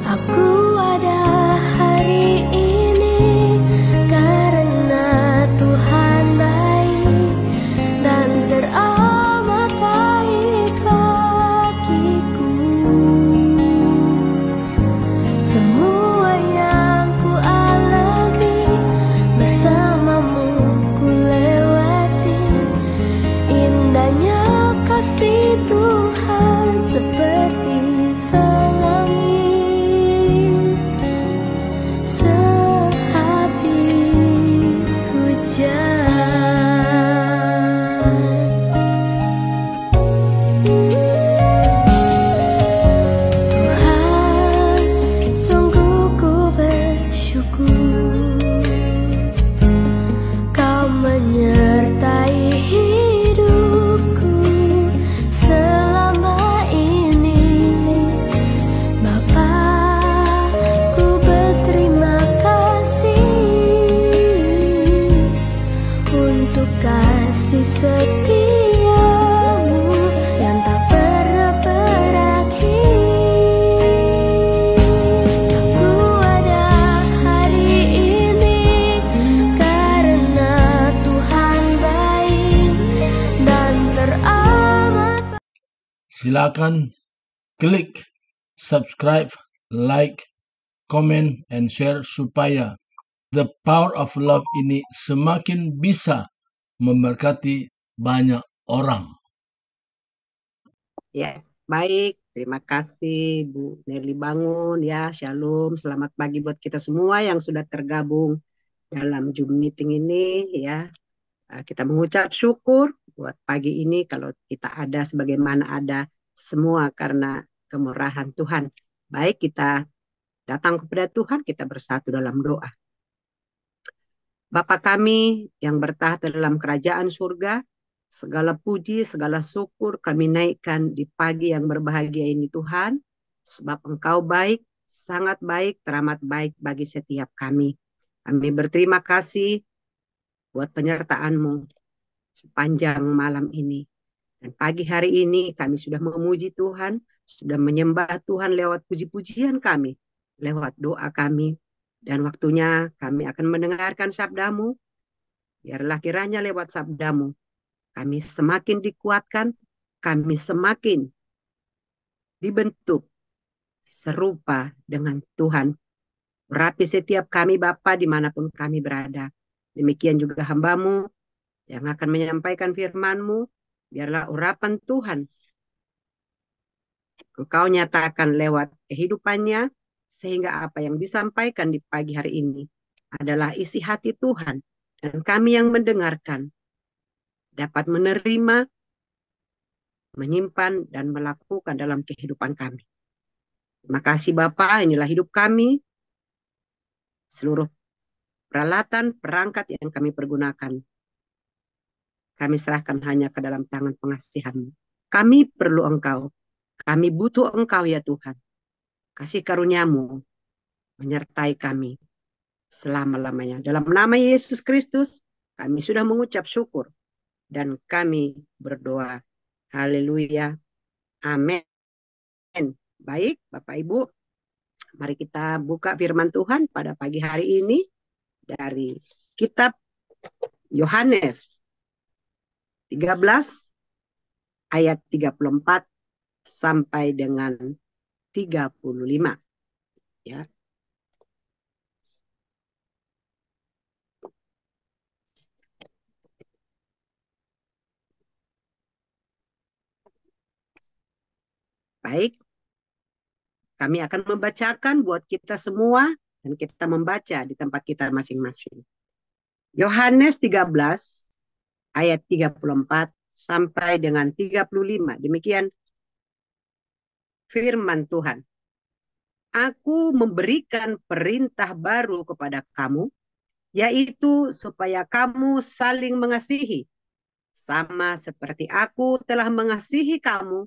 Aku ada hari ini karena Tuhan baik dan teramat baik bagiku. Semua yang ku alami bersamamu ku lewati. Indahnya kasih Tuhan seperti pelangi sehabis hujan. Tuhan, sungguh ku bersyukur Kau menyertai hidupku selama ini. Bapa, ku berterima kasih untuk kasih setiamu yang tak pernah berakhir. Aku ada hari ini karena Tuhan baik dan teramat. Silakan klik subscribe, like, comment, and share supaya The Power of Love ini semakin bisa memberkati banyak orang. Ya, baik. Terima kasih Bu Nerly Bangun ya. Shalom, selamat pagi buat kita semua yang sudah tergabung dalam Zoom meeting ini ya. Kita mengucap syukur buat pagi ini kalau kita ada sebagaimana ada semua karena kemurahan Tuhan. Baik, kita datang kepada Tuhan, kita bersatu dalam doa. Bapa kami yang bertahta dalam kerajaan surga, segala puji, segala syukur kami naikkan di pagi yang berbahagia ini Tuhan, sebab Engkau baik, sangat baik, teramat baik bagi setiap kami. Kami berterima kasih buat penyertaan-Mu sepanjang malam ini. Dan pagi hari ini kami sudah memuji Tuhan, sudah menyembah Tuhan lewat puji-pujian kami, lewat doa kami. Dan waktunya kami akan mendengarkan sabda-Mu. Biarlah kiranya lewat sabda-Mu kami semakin dikuatkan, kami semakin dibentuk serupa dengan Tuhan. Urapi setiap kami Bapa dimanapun kami berada. Demikian juga hamba-Mu yang akan menyampaikan firman-Mu. Biarlah urapan Tuhan Engkau nyatakan lewat kehidupannya, sehingga apa yang disampaikan di pagi hari ini adalah isi hati Tuhan. Dan kami yang mendengarkan dapat menerima, menyimpan, dan melakukan dalam kehidupan kami. Terima kasih Bapa, inilah hidup kami. Seluruh peralatan, perangkat yang kami pergunakan, kami serahkan hanya ke dalam tangan pengasihan-Mu. Kami perlu Engkau. Kami butuh Engkau ya Tuhan. Kasih karunia-Mu menyertai kami selama-lamanya. Dalam nama Yesus Kristus, kami sudah mengucap syukur. Dan kami berdoa. Haleluya. Amin. Baik, Bapak Ibu. Mari kita buka firman Tuhan pada pagi hari ini. Dari kitab Yohanes 13 ayat 34 sampai dengan 35. Ya. Baik. Kami akan membacakan buat kita semua dan kita membaca di tempat kita masing-masing. Yohanes 13 ayat 34 sampai dengan 35. Demikian firman Tuhan. Aku memberikan perintah baru kepada kamu, yaitu supaya kamu saling mengasihi. Sama seperti aku telah mengasihi kamu,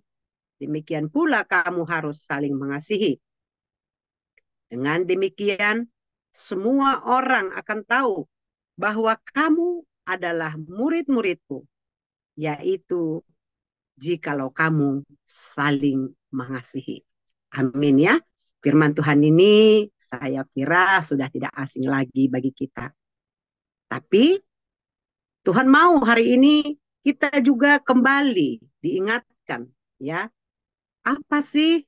demikian pula kamu harus saling mengasihi. Dengan demikian, semua orang akan tahu bahwa kamu adalah murid-muridku, yaitu jikalau kamu saling mengasihi. Amin ya. Firman Tuhan ini saya kira sudah tidak asing lagi bagi kita. Tapi Tuhan mau hari ini kita juga kembali diingatkan, ya. Apa sih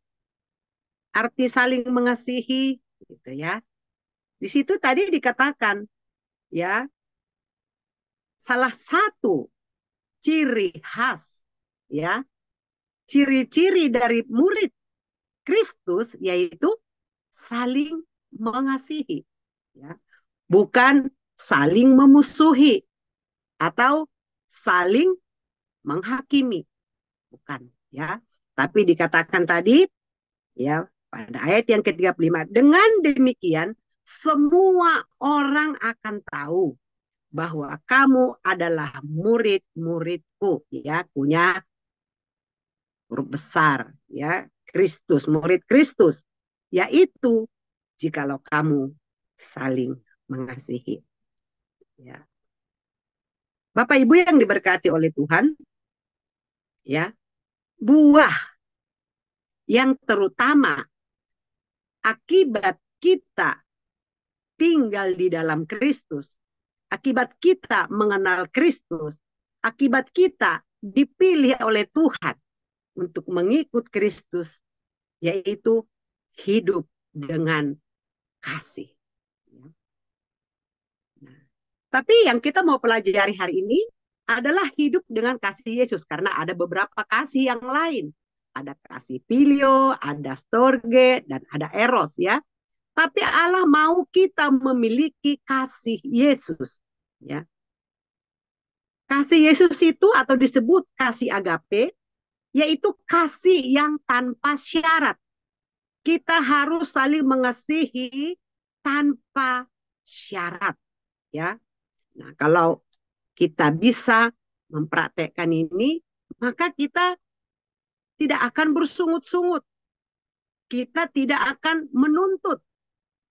arti saling mengasihi, gitu ya. Di situ tadi dikatakan, ya, salah satu ciri khas, ya, ciri-ciri dari murid Kristus yaitu saling mengasihi, ya. Bukan saling memusuhi atau saling menghakimi, bukan, ya. Tapi dikatakan tadi, ya, pada ayat yang ke-35, dengan demikian semua orang akan tahu bahwa kamu adalah murid-muridku, ya, punya huruf besar, ya, Kristus, murid Kristus, yaitu jikalau kamu saling mengasihi, ya. Bapak Ibu yang diberkati oleh Tuhan, ya, buah yang terutama akibat kita tinggal di dalam Kristus, akibat kita mengenal Kristus, akibat kita dipilih oleh Tuhan untuk mengikut Kristus, yaitu hidup dengan kasih. Nah, tapi yang kita mau pelajari hari ini adalah hidup dengan kasih Yesus, karena ada beberapa kasih yang lain. Ada kasih filio, ada storge, dan ada eros, ya. Tapi Allah mau kita memiliki kasih Yesus, ya. Kasih Yesus itu atau disebut kasih agape, yaitu kasih yang tanpa syarat. Kita harus saling mengasihi tanpa syarat, ya. Nah, kalau kita bisa mempraktekkan ini, maka kita tidak akan bersungut-sungut. Kita tidak akan menuntut.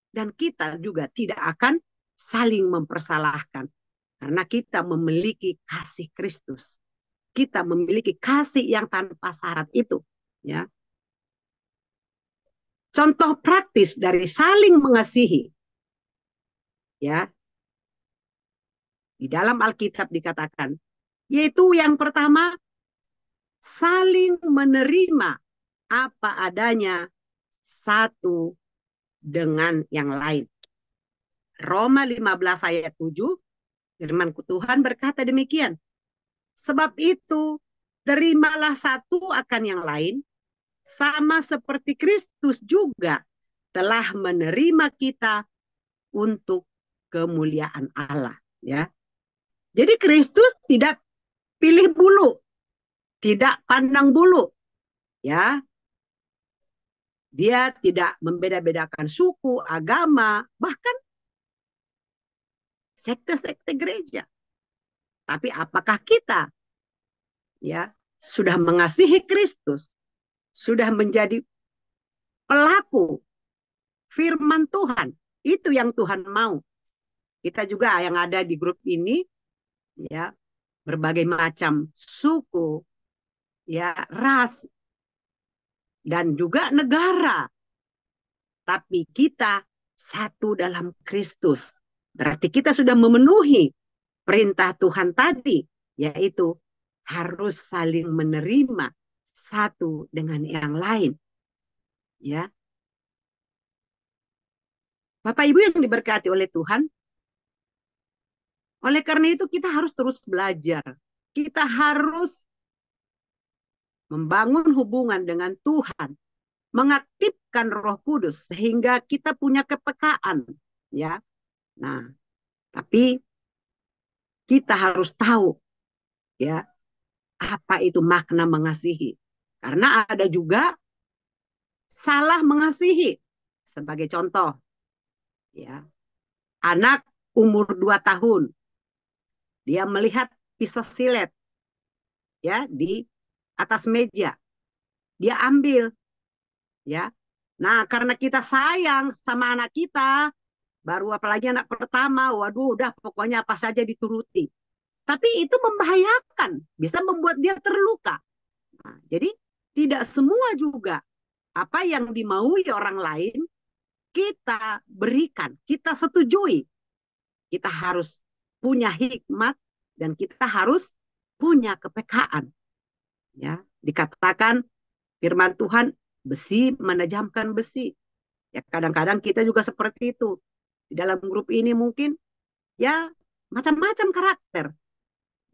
Dan kita juga tidak akan saling mempersalahkan. Karena kita memiliki kasih Kristus. Kita memiliki kasih yang tanpa syarat itu, ya. Contoh praktis dari saling mengasihi, ya, di dalam Alkitab dikatakan, yaitu yang pertama, saling menerima apa adanya satu dengan yang lain. Roma 15 ayat 7, firman Tuhan berkata demikian. Sebab itu, terimalah satu akan yang lain, sama seperti Kristus juga telah menerima kita untuk kemuliaan Allah, ya. Jadi Kristus tidak pilih bulu, tidak pandang bulu, ya. Dia tidak membeda-bedakan suku, agama, bahkan sekte-sekte gereja. Tapi apakah kita, ya, sudah mengasihi Kristus, sudah menjadi pelaku firman Tuhan? Itu yang Tuhan mau. Kita juga yang ada di grup ini, ya, berbagai macam suku, ya, ras, dan juga negara. Tapi kita satu dalam Kristus. Berarti kita sudah memenuhi perintah Tuhan tadi, yaitu harus saling menerima satu dengan yang lain, ya. Bapak Ibu yang diberkati oleh Tuhan, oleh karena itu kita harus terus belajar. Kita harus membangun hubungan dengan Tuhan, mengaktifkan Roh Kudus sehingga kita punya kepekaan, ya. Nah, tapi kita harus tahu, ya, apa itu makna mengasihi. Karena ada juga salah mengasihi. Sebagai contoh, ya, anak umur 2 tahun, dia melihat pisau silet, ya, di atas meja, dia ambil, ya. Nah, karena kita sayang sama anak kita, baru apalagi anak pertama, waduh, udah pokoknya apa saja dituruti. Tapi itu membahayakan, bisa membuat dia terluka. Nah, jadi tidak semua juga Apa yang dimaui orang lain, kita berikan, kita setujui. Kita harus punya hikmat dan kita harus punya kepekaan. Ya, dikatakan firman Tuhan, besi menajamkan besi. Ya, kadang-kadang kita juga seperti itu. Di dalam grup ini mungkin ya macam-macam karakter.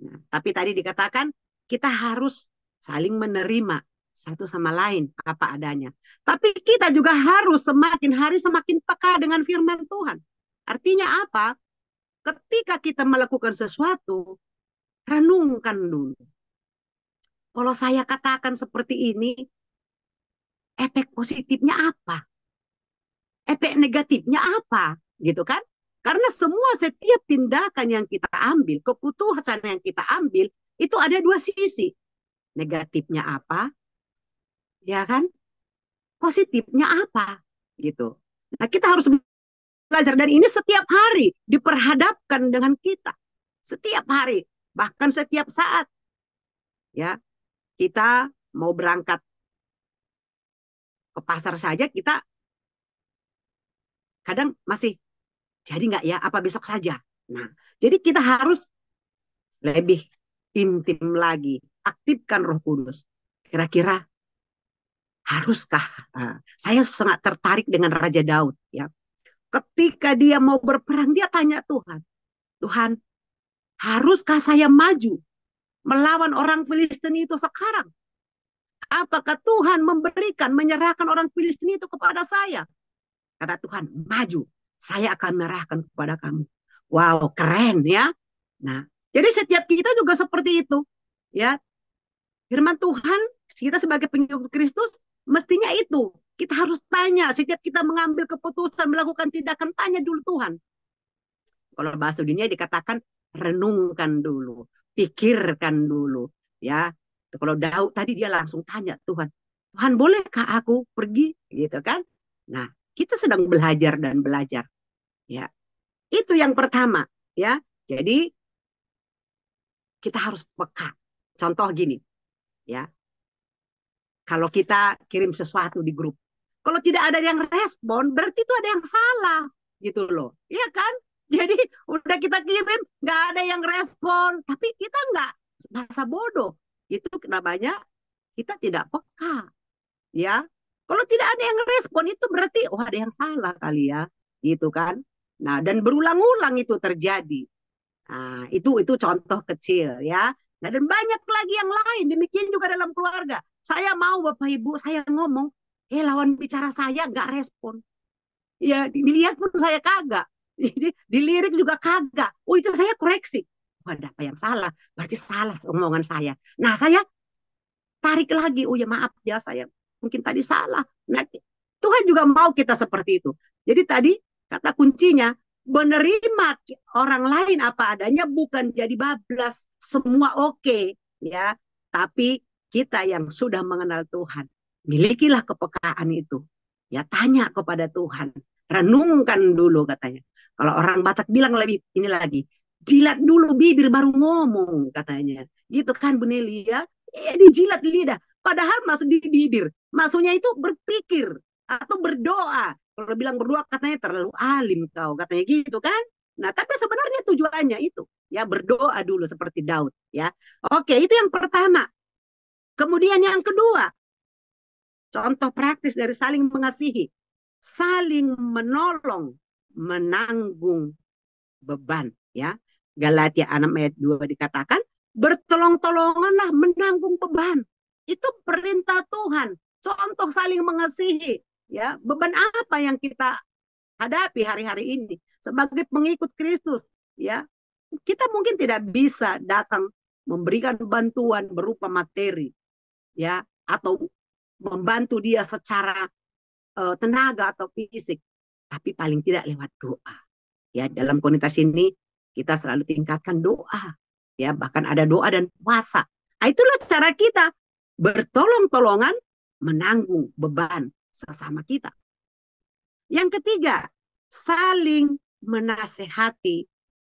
Nah, tapi tadi dikatakan kita harus saling menerima satu sama lain apa adanya. Tapi kita juga harus semakin hari semakin peka dengan firman Tuhan. Artinya apa? Ketika kita melakukan sesuatu, renungkan dulu. Kalau saya katakan seperti ini, efek positifnya apa? Efek negatifnya apa? Gitu kan? Karena semua setiap tindakan yang kita ambil, keputusan yang kita ambil, itu ada dua sisi. Negatifnya apa? Ya kan? Positifnya apa? Gitu. Nah, kita harus belajar dan ini setiap hari diperhadapkan dengan kita. Setiap hari, bahkan setiap saat. Ya, kita mau berangkat ke pasar saja kita kadang masih jadi nggak ya apa besok saja. Nah, jadi kita harus lebih intim lagi, aktifkan Roh Kudus. Kira-kira haruskah? Saya sangat tertarik dengan Raja Daud. Ya, ketika dia mau berperang dia tanya Tuhan, Tuhan, haruskah saya maju melawan orang Filistin itu sekarang? Apakah Tuhan memberikan, menyerahkan orang Filistin itu kepada saya? Kata Tuhan, maju. Saya akan menyerahkan kepada kamu. Wow, keren ya. Nah, jadi setiap kita juga seperti itu. Ya, firman Tuhan, kita sebagai pengikut Kristus, mestinya itu. Kita harus tanya, setiap kita mengambil keputusan, melakukan tindakan, tanya dulu Tuhan. Kalau bahasa dunia dikatakan, renungkan dulu, pikirkan dulu. Ya, kalau Daud tadi dia langsung tanya Tuhan, Tuhan bolehkah aku pergi? Gitu kan? Nah, kita sedang belajar dan belajar. Ya, itu yang pertama. Ya, jadi kita harus peka. Contoh gini, ya, kalau kita kirim sesuatu di grup, kalau tidak ada yang respon, berarti itu ada yang salah, gitu loh. Iya kan? Jadi udah kita kirim, nggak ada yang respon, tapi kita nggak merasa bodoh. Itu namanya kita tidak peka, ya. Kalau tidak ada yang respon itu berarti oh ada yang salah kali ya, gitu kan. Nah, dan berulang-ulang itu terjadi. Nah, itu contoh kecil ya. Nah, dan banyak lagi yang lain. Demikian juga dalam keluarga. Saya mau Bapak Ibu, saya ngomong, lawan bicara saya nggak respon. Ya, dilihat pun saya kagak. Jadi, dilirik juga kagak. Oh, itu saya koreksi. Oh, ada apa yang salah? Berarti salah omongan saya. Nah, saya tarik lagi. Oh ya maaf ya, saya mungkin tadi salah. Nah, Tuhan juga mau kita seperti itu. Jadi tadi kata kuncinya, menerima orang lain apa adanya bukan jadi bablas semua oke, ya, tapi kita yang sudah mengenal Tuhan milikilah kepekaan itu, ya, tanya kepada Tuhan, renungkan dulu katanya. Kalau orang Batak bilang lebih ini lagi, jilat dulu bibir baru ngomong katanya, gitu kan Bu Nelly ya, dijilat lidah padahal masuk di bibir, maksudnya itu berpikir atau berdoa. Kalau bilang berdoa katanya terlalu alim kau, katanya gitu kan. Nah, tapi sebenarnya tujuannya itu ya berdoa dulu seperti Daud ya. Oke, itu yang pertama. Kemudian yang kedua, contoh praktis dari saling mengasihi, saling menolong, menanggung beban ya. Galatia 6 ayat 2 dikatakan, bertolong-tolonganlah menanggung beban. Itu perintah Tuhan. Contoh saling mengasihi. Ya, beban apa yang kita hadapi hari-hari ini sebagai pengikut Kristus? Ya, kita mungkin tidak bisa datang memberikan bantuan berupa materi, ya, atau membantu dia secara tenaga atau fisik, tapi paling tidak lewat doa. Ya, dalam komunitas ini kita selalu tingkatkan doa, ya, bahkan ada doa dan puasa. Nah, itulah cara kita bertolong-tolongan menanggung beban sesama kita. Yang ketiga, saling menasehati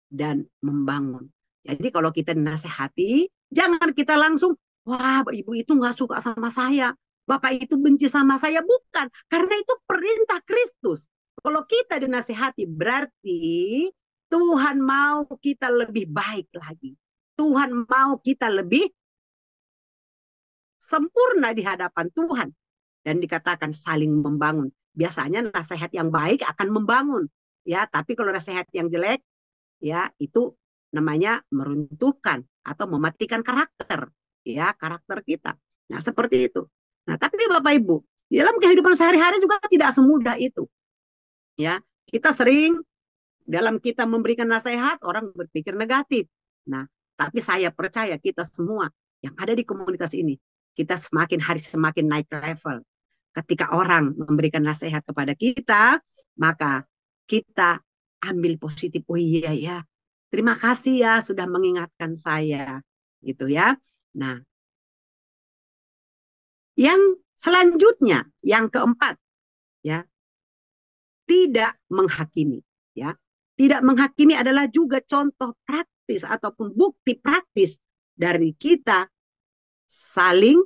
dan membangun. Jadi kalau kita nasihati, jangan kita langsung, wah Ibu itu nggak suka sama saya, Bapak itu benci sama saya. Bukan. Karena itu perintah Kristus. Kalau kita dinasihati berarti Tuhan mau kita lebih baik lagi. Tuhan mau kita lebih sempurna di hadapan Tuhan. Dan dikatakan saling membangun. Biasanya nasihat yang baik akan membangun. Ya, tapi kalau nasihat yang jelek, ya itu namanya meruntuhkan atau mematikan karakter. Ya, karakter kita. Nah, seperti itu. Nah, tapi Bapak Ibu, dalam kehidupan sehari-hari juga tidak semudah itu. Ya, kita sering dalam kita memberikan nasihat, orang berpikir negatif. Nah, tapi saya percaya kita semua yang ada di komunitas ini, kita semakin hari semakin naik level. Ketika orang memberikan nasihat kepada kita, maka kita ambil positif. Oh iya ya, terima kasih ya sudah mengingatkan saya, gitu ya. Nah, yang selanjutnya, yang keempat, ya, tidak menghakimi, ya. Tidak menghakimi adalah juga contoh praktis ataupun bukti praktis dari kita saling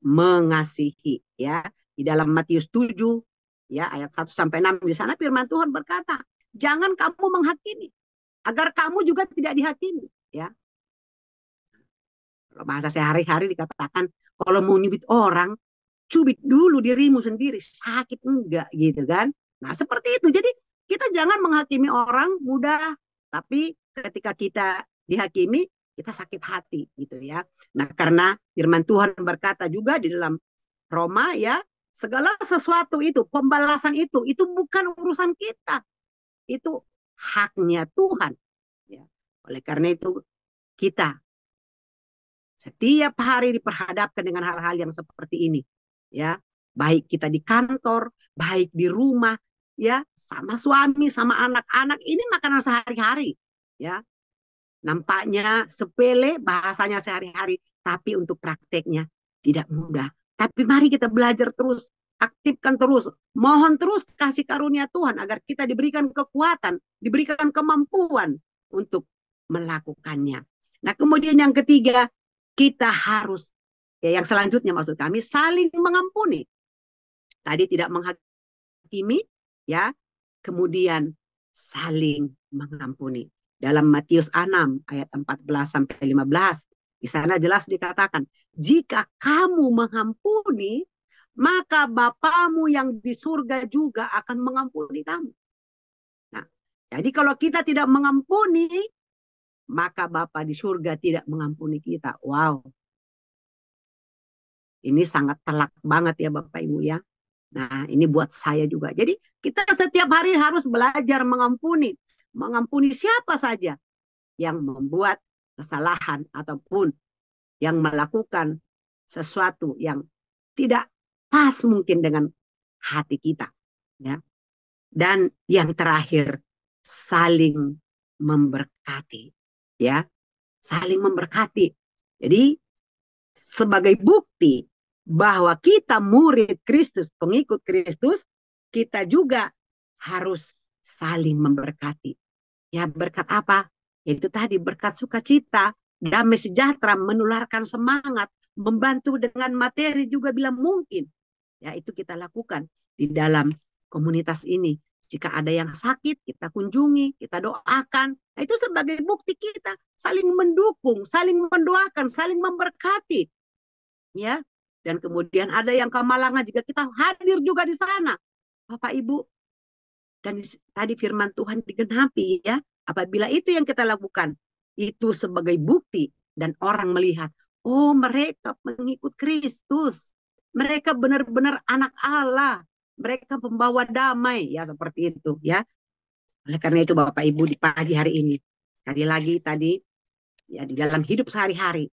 mengasihi, ya. Di dalam Matius 7 ya ayat 1 sampai 6 di sana firman Tuhan berkata, "Jangan kamu menghakimi agar kamu juga tidak dihakimi." Ya. Kalau bahasa sehari-hari dikatakan kalau mau nyubit orang, cubit dulu dirimu sendiri, sakit enggak gitu kan. Nah, seperti itu. Jadi kita jangan menghakimi orang mudah, tapi ketika kita dihakimi, kita sakit hati gitu ya. Nah, karena firman Tuhan berkata juga di dalam Roma ya, segala sesuatu itu, pembalasan itu bukan urusan kita. Itu haknya Tuhan. Ya. Oleh karena itu kita setiap hari diperhadapkan dengan hal-hal yang seperti ini. Ya, baik kita di kantor, baik di rumah, ya, sama suami, sama anak-anak, ini makanan sehari-hari. Ya, nampaknya sepele, bahasanya sehari-hari, tapi untuk prakteknya tidak mudah. Tapi mari kita belajar terus, aktifkan terus, mohon terus kasih karunia Tuhan agar kita diberikan kekuatan, diberikan kemampuan untuk melakukannya. Nah, kemudian yang ketiga, kita harus, ya yang selanjutnya maksud kami, saling mengampuni. Tadi tidak menghakimi, ya, kemudian saling mengampuni. Dalam Matius 6 ayat 14 sampai 15, di sana jelas dikatakan, jika kamu mengampuni, maka Bapamu yang di surga juga akan mengampuni kamu. Nah, jadi kalau kita tidak mengampuni, maka Bapa di surga tidak mengampuni kita. Wow. Ini sangat telak banget ya Bapak Ibu ya. Nah, ini buat saya juga. Jadi kita setiap hari harus belajar mengampuni. Mengampuni siapa saja yang membuat kesalahan ataupun yang melakukan sesuatu yang tidak pas mungkin dengan hati kita. Ya. Dan yang terakhir, saling memberkati. Ya, saling memberkati. Jadi sebagai bukti bahwa kita murid Kristus, pengikut Kristus, kita juga harus saling memberkati. Ya, berkat apa? Itu tadi berkat sukacita, damai sejahtera, menularkan semangat, membantu dengan materi juga bila mungkin. Ya, itu kita lakukan di dalam komunitas ini. Jika ada yang sakit, kita kunjungi, kita doakan. Nah, itu sebagai bukti kita saling mendukung, saling mendoakan, saling memberkati. Ya, dan kemudian ada yang kemalangan jika kita hadir juga di sana. Bapak Ibu, dan tadi firman Tuhan digenapi ya. Apabila itu yang kita lakukan, itu sebagai bukti dan orang melihat, oh mereka pengikut Kristus. Mereka benar-benar anak Allah. Mereka pembawa damai ya seperti itu ya. Oleh karena itu Bapak Ibu di pagi hari ini sekali lagi tadi ya di dalam hidup sehari-hari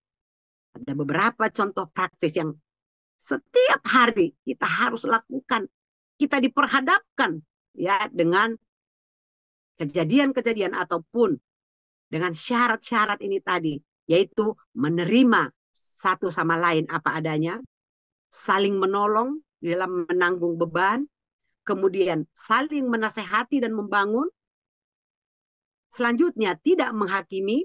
ada beberapa contoh praktis yang setiap hari kita harus lakukan. Kita diperhadapkan ya dengan kejadian-kejadian ataupun dengan syarat-syarat ini tadi, yaitu menerima satu sama lain apa adanya, saling menolong dalam menanggung beban, kemudian saling menasehati dan membangun, selanjutnya tidak menghakimi,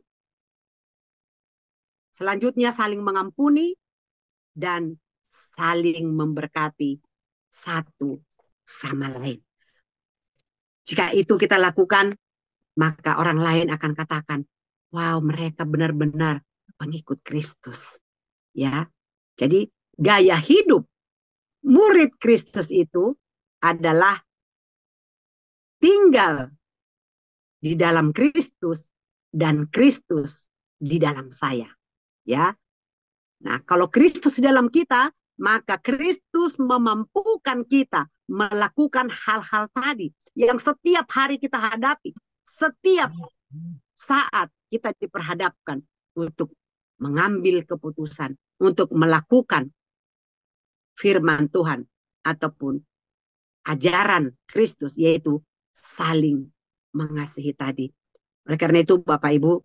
selanjutnya saling mengampuni, dan saling memberkati satu sama lain. Jika itu kita lakukan, maka orang lain akan katakan, wow, mereka benar-benar pengikut Kristus. Ya, jadi gaya hidup murid Kristus itu adalah tinggal di dalam Kristus dan Kristus di dalam saya. Ya, nah kalau Kristus di dalam kita, maka Kristus memampukan kita melakukan hal-hal tadi yang setiap hari kita hadapi, setiap saat kita diperhadapkan untuk mengambil keputusan, untuk melakukan firman Tuhan ataupun ajaran Kristus, yaitu saling mengasihi tadi. Oleh karena itu Bapak Ibu,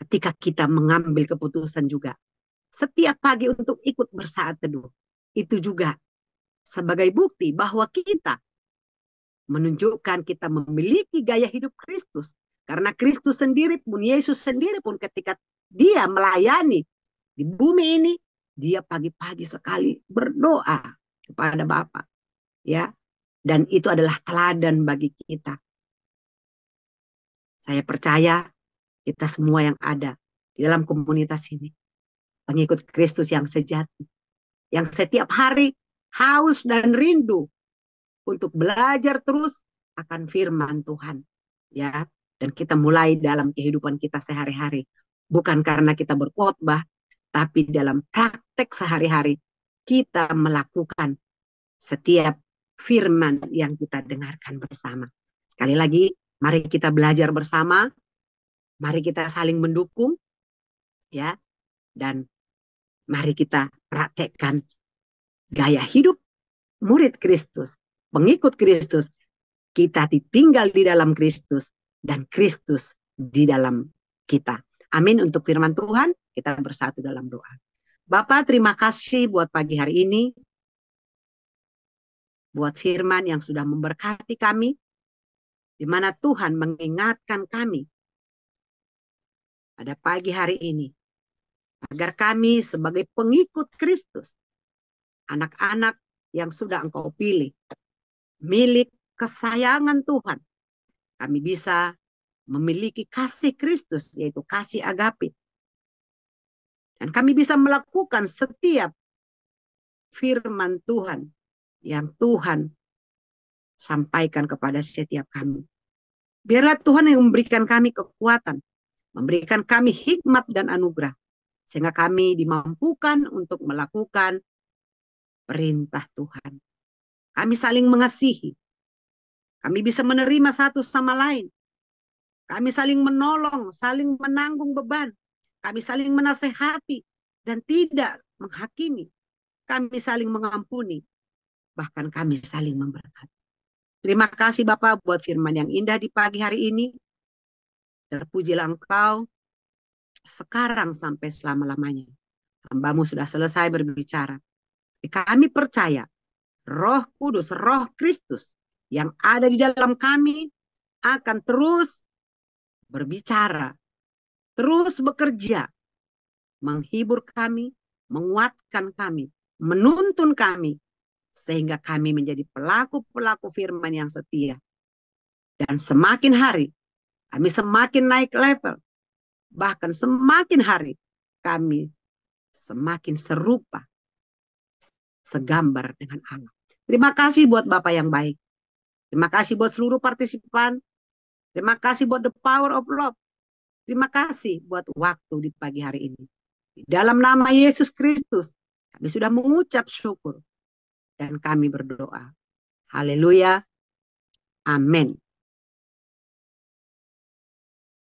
ketika kita mengambil keputusan juga setiap pagi untuk ikut bersaat teduh, itu juga sebagai bukti bahwa kita menunjukkan kita memiliki gaya hidup Kristus. Karena Kristus sendiri pun, Yesus sendiri pun ketika dia melayani di bumi ini, dia pagi-pagi sekali berdoa kepada Bapa. Ya, dan itu adalah teladan bagi kita. Saya percaya kita semua yang ada di dalam komunitas ini, pengikut Kristus yang sejati, yang setiap hari haus dan rindu untuk belajar terus akan firman Tuhan. Ya, dan kita mulai dalam kehidupan kita sehari-hari. Bukan karena kita berkhotbah, tapi dalam praktek sehari-hari kita melakukan setiap firman yang kita dengarkan bersama. Sekali lagi, mari kita belajar bersama, mari kita saling mendukung, ya, dan mari kita praktekkan gaya hidup murid Kristus, pengikut Kristus. Kita ditinggal di dalam Kristus dan Kristus di dalam kita. Amin. Untuk firman Tuhan, kita bersatu dalam doa. Bapak, terima kasih buat pagi hari ini, buat firman yang sudah memberkati kami, di mana Tuhan mengingatkan kami pada pagi hari ini, agar kami sebagai pengikut Kristus, anak-anak yang sudah Engkau pilih, milik kesayangan Tuhan, kami bisa memiliki kasih Kristus, yaitu kasih agape. Dan kami bisa melakukan setiap firman Tuhan yang Tuhan sampaikan kepada setiap kami. Biarlah Tuhan yang memberikan kami kekuatan, memberikan kami hikmat dan anugerah, sehingga kami dimampukan untuk melakukan perintah Tuhan. Kami saling mengasihi. Kami bisa menerima satu sama lain. Kami saling menolong, saling menanggung beban. Kami saling menasehati dan tidak menghakimi. Kami saling mengampuni. Bahkan kami saling memberkati. Terima kasih Bapak buat firman yang indah di pagi hari ini. Terpujilah Engkau sekarang sampai selama-lamanya. Hamba-Mu sudah selesai berbicara. Kami percaya Roh Kudus, Roh Kristus yang ada di dalam kami akan terus berbicara, terus bekerja, menghibur kami, menguatkan kami, menuntun kami, sehingga kami menjadi pelaku-pelaku firman yang setia. Dan semakin hari, kami semakin naik level. Bahkan semakin hari, kami semakin serupa, segambar dengan Allah. Terima kasih buat Bapak yang baik. Terima kasih buat seluruh partisipan. Terima kasih buat the power of love. Terima kasih buat waktu di pagi hari ini. Di dalam nama Yesus Kristus, kami sudah mengucap syukur. Dan kami berdoa. Haleluya. Amin.